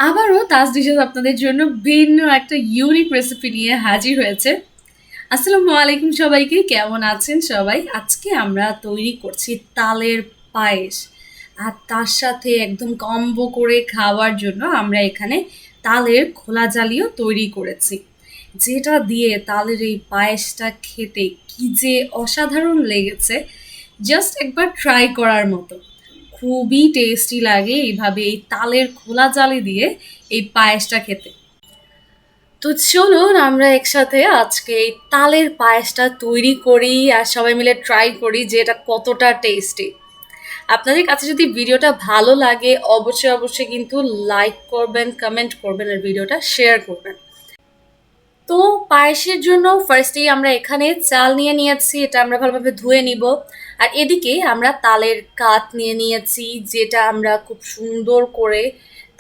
আবারও তাজ ডিশেস আপনাদের জন্য ভিন্ন একটা ইউনিক রেসিপি নিয়ে হাজির হয়েছে। আসসালামু আলাইকুম সবাইকে, কেমন আছেন সবাই? আজকে আমরা তৈরি করছি তালের পায়েস। আর তার সাথে একদম কম্বো করে খাওয়ার জন্য আমরা এখানে তালের খোলা জালিও তৈরি করেছি, যেটা দিয়ে তালের এই পায়েসটা খেতে কি যে অসাধারণ লেগেছে, জাস্ট একবার ট্রাই করার মতো। খুবই টেস্টি লাগে এইভাবে এই তালের খোলা জালি দিয়ে এই পায়েসটা খেতে। তো চলুন আমরা একসাথে আজকে এই তালের পায়েসটা তৈরি করি আর সবাই মিলে ট্রাই করি যে এটা কতটা টেস্টি। আপনাদের কাছে যদি ভিডিওটা ভালো লাগে অবশ্যই অবশ্যই কিন্তু লাইক করবেন, কমেন্ট করবেন আর ভিডিওটা শেয়ার করবেন। তো পায়েসের জন্য ফার্স্টেই আমরা এখানে চাল নিয়ে নিয়েছি, এটা আমরা ভালোভাবে ধুয়ে নিব। আর এদিকে আমরা তালের কাঠ নিয়ে নিয়েছি, যেটা আমরা খুব সুন্দর করে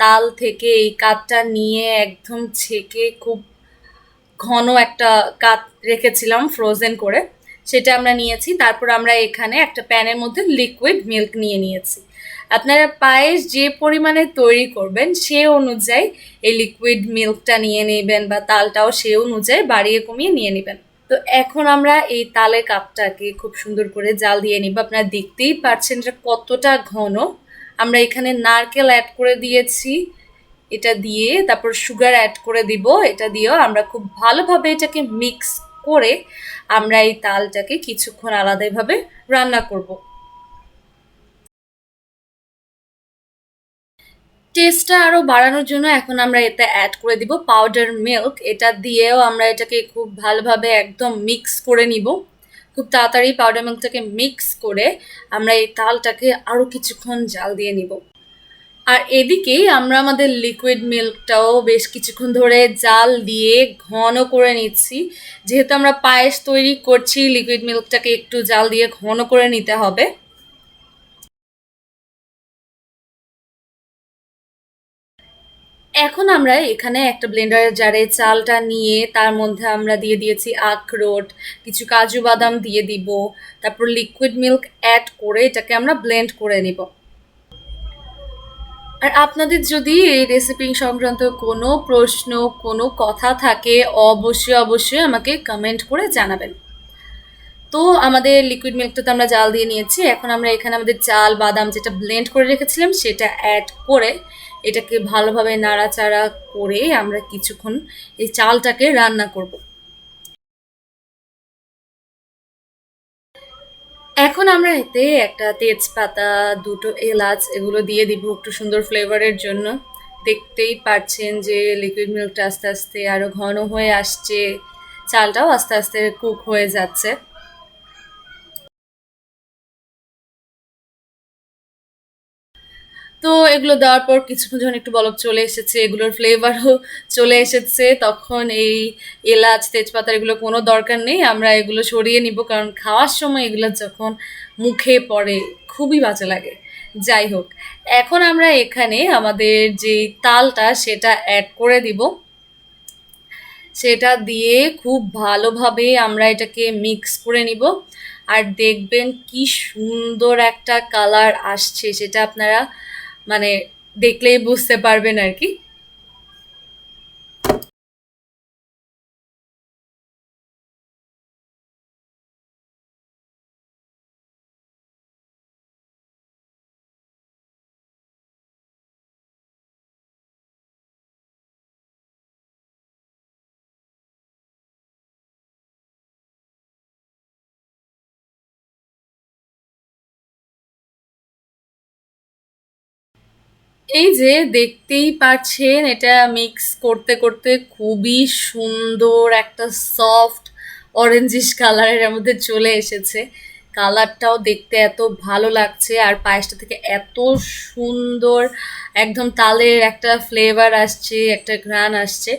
তাল থেকে এই কাঠটা নিয়ে একদম ছেঁকে খুব ঘন একটা কাঠ রেখেছিলাম ফ্রোজেন করে, সেটা আমরা নিয়েছি। তারপর আমরা এখানে একটা প্যানের মধ্যে লিকুইড মিল্ক নিয়ে নিয়েছি। আপনারা পায়েস যে পরিমাণে তৈরি করবেন সে অনুযায়ী এই লিকুইড মিল্কটা নিয়ে নেবেন, বা তালটাও সে অনুযায়ী বাড়িয়ে কমিয়ে নিয়ে নেবেন। তো এখন আমরা এই তালের কাপটাকে খুব সুন্দর করে জাল দিয়ে নিব। আপনারা দেখতেই পাচ্ছেন এটা কতটা ঘন। আমরা এখানে নারকেল অ্যাড করে দিয়েছি, এটা দিয়ে তারপর সুগার অ্যাড করে দিব। এটা দিয়েও আমরা খুব ভালোভাবে এটাকে মিক্স করে আমরা এই তালটাকে কিছুক্ষণ আলাদাভাবে রান্না করব। টেস্টটা আরও বাড়ানোর জন্য এখন আমরা এতে অ্যাড করে দিব পাউডার মিল্ক। এটা দিয়েও আমরা এটাকে খুব ভালোভাবে একদম মিক্স করে নিব। খুব তাড়াতাড়ি পাউডার মিল্কটাকে মিক্স করে আমরা এই তালটাকে আরও কিছুক্ষণ জাল দিয়ে নিব। আর এদিকে আমরা আমাদের লিকুইড মিল্কটাও বেশ কিছুক্ষণ ধরে জাল দিয়ে ঘন করে নিচ্ছি। যেহেতু আমরা পায়েস তৈরি করছি, লিকুইড মিল্কটাকে একটু জাল দিয়ে ঘন করে নিতে হবে। এখন আমরা এখানে একটা ব্লেন্ডারের জারে চালটা নিয়ে তার মধ্যে আমরা দিয়ে দিয়েছি আখরোট, কিছু কাজু বাদাম দিয়ে দিব, তারপর লিকুইড মিল্ক অ্যাড করে এটাকে আমরা ব্লেন্ড করে নিব। আর আপনাদের যদি এই রেসিপি সংক্রান্ত কোনো প্রশ্ন, কোনো কথা থাকে অবশ্যই অবশ্যই আমাকে কমেন্ট করে জানাবেন। তো আমাদের লিকুইড মিল্কটা তো আমরা জাল দিয়ে নিয়েছি, এখন আমরা এখানে আমাদের চাল বাদাম যেটা ব্লেন্ড করে রেখেছিলাম সেটা অ্যাড করে এটাকে ভালোভাবে নাড়াচাড়া করে আমরা কিছুক্ষণ এই চালটাকে রান্না করব। এখন আমরা এতে একটা তেজপাতা, দুটো এলাচ এগুলো দিয়ে দিব একটু সুন্দর ফ্লেভারের জন্য। দেখতেই পাচ্ছেন যে লিকুইড মিল্কটা আস্তে আস্তে আরও ঘন হয়ে আসছে, চালটাও আস্তে আস্তে কুক হয়ে যাচ্ছে। তো এগুলো দেওয়ার পর কিছুক্ষণ যখন একটু বলক চলে এসেছে, এগুলোর ফ্লেভারও চলে এসেছে, তখন এই এলাচ তেজপাতার এগুলো কোনো দরকার নেই, আমরা এগুলো সরিয়ে নিব, কারণ খাওয়ার সময় এগুলো যখন মুখে পড়ে খুবই বাজে লাগে। যাই হোক, এখন আমরা এখানে আমাদের যে তালটা সেটা অ্যাড করে দিব। সেটা দিয়ে খুব ভালোভাবে আমরা এটাকে মিক্স করে নিব। আর দেখবেন কি সুন্দর একটা কালার আসছে, সেটা আপনারা মানে দেখলেই বুঝতে পারবেন আর কি। এই যে দেখতেই পাচ্ছেন এটা মিক্স করতে করতে খুবই সুন্দর একটা সফট অরেঞ্জিশ কালারের মধ্যে চলে এসেছে। কালারটাও দেখতে এত ভালো লাগছে, আর পায়েসটা থেকে এত সুন্দর একদম তালের একটা ফ্লেভার আসছে, একটা ঘ্রাণ আসছে।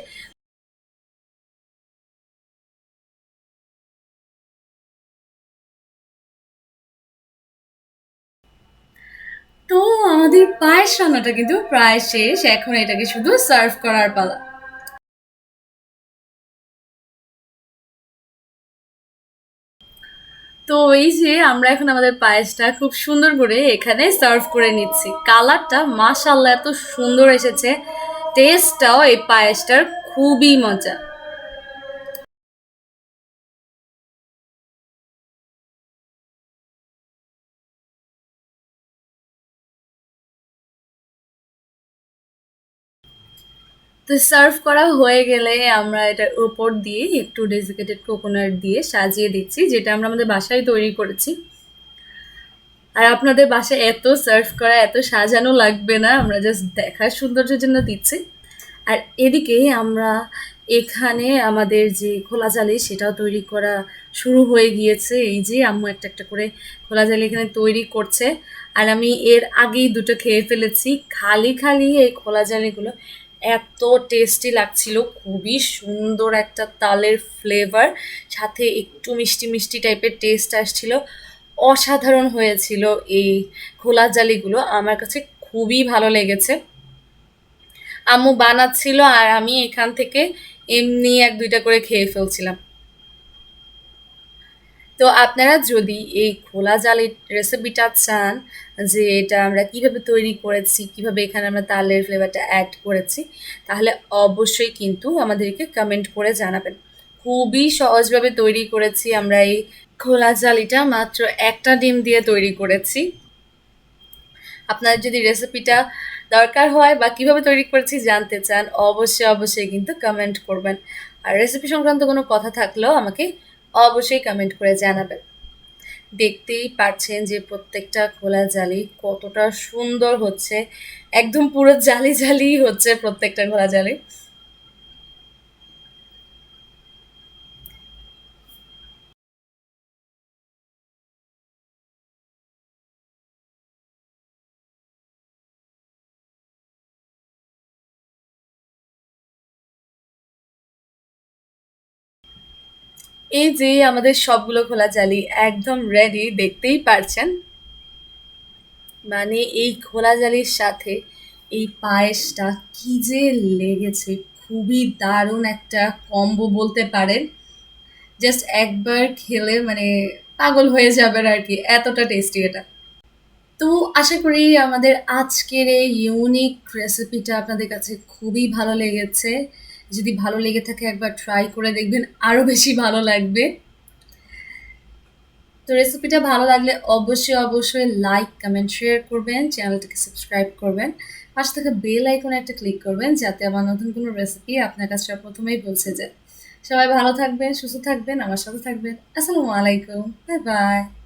তো আমাদের পায়েস রান্নাটা কিন্তু প্রায় শেষ, এখন এটাকে শুধু সার্ভ করার পালা। তো এই যে আমরা এখন আমাদের পায়েসটা খুব সুন্দর করে এখানে সার্ভ করে নিচ্ছি। কালারটা মাশাআল্লাহ এত সুন্দর এসেছে, টেস্টটাও এই পায়েসটার খুবই মজা। তো সার্ভ করা হয়ে গেলে আমরা এটার উপর দিয়ে একটু ডেসিকেটেড কোকোনাট দিয়ে সাজিয়ে দিচ্ছি, যেটা আমরা আমাদের বাসায় তৈরি করেছি। আর আপনাদের বাসায় এত সার্ভ করা, এত সাজানো লাগবে না, আমরা জাস্ট দেখার সৌন্দর্যের জন্য দিচ্ছি। আর এদিকে আমরা এখানে আমাদের যে খোলা জালি সেটাও তৈরি করা শুরু হয়ে গিয়েছে। এই যে আম্মু একটা একটা করে খোলা জালি এখানে তৈরি করছে, আর আমি এর আগেই দুটো খেয়ে ফেলেছি। খালি খালি এই খোলা জালিগুলো এত টেস্টি লাগছিল, খুবই সুন্দর একটা তালের ফ্লেভার, সাথে একটু মিষ্টি মিষ্টি টাইপের টেস্ট আসছিল। অসাধারণ হয়েছিল এই খোলা জালিগুলো, আমার কাছে খুবই ভালো লেগেছে। আম্মু বানাচ্ছিল আর আমি এখান থেকে এমনি এক দুইটা করে খেয়ে ফেলছিলাম। তো আপনারা যদি এই খোলা জালির রেসিপিটা চান, যে এটা আমরা কিভাবে তৈরি করেছি, কিভাবে এখানে আমরা তালের ফ্লেভারটা অ্যাড করেছি, তাহলে অবশ্যই কিন্তু আমাদেরকে কমেন্ট করে জানাবেন। খুবই সহজভাবে তৈরি করেছি আমরা এই খোলা জালিটা, মাত্র একটা ডিম দিয়ে তৈরি করেছি। আপনার যদি রেসিপিটা দরকার হয় বা কিভাবে তৈরি করেছি জানতে চান, অবশ্যই অবশ্যই কিন্তু কমেন্ট করবেন। আর রেসিপি সংক্রান্ত কোনো কথা থাকলেও আমাকে অবশ্যই কমেন্ট করে জানাবেন। দেখতেই পাচ্ছেন যে প্রত্যেকটা খোলা জালি কতটা সুন্দর হচ্ছে, একদম পুরো জালি জালি হচ্ছে প্রত্যেকটা খোলা জালি। এই যে আমাদের সবগুলো খোলা জালি একদম রেডি, দেখতেই পারছেন। মানে এই খোলা জালির সাথে এই পায়েসটা কি যে লেগেছে, খুবই দারুণ একটা কম্বো বলতে পারেন। জাস্ট একবার খেলে মানে পাগল হয়ে যাবেন আর কি, এতটা টেস্টি এটা। তো আশা করি আমাদের আজকের এই ইউনিক রেসিপিটা আপনাদের কাছে খুবই ভালো লেগেছে। যদি ভালো লেগে থাকে একবার ট্রাই করে দেখবেন, আরও বেশি ভালো লাগবে। তো রেসিপিটা ভালো লাগলে অবশ্যই অবশ্যই লাইক কমেন্ট শেয়ার করবেন, চ্যানেলটাকে সাবস্ক্রাইব করবেন, পাশে থাকা বেল আইকনে একটা ক্লিক করবেন যাতে আমার নতুন কোনো রেসিপি আপনার কাছে প্রথমেই পৌঁছে যায়। সবাই ভালো থাকবেন, সুস্থ থাকবেন, আমার সাথে থাকবেন। আসসালামু আলাইকুম, বাই বাই।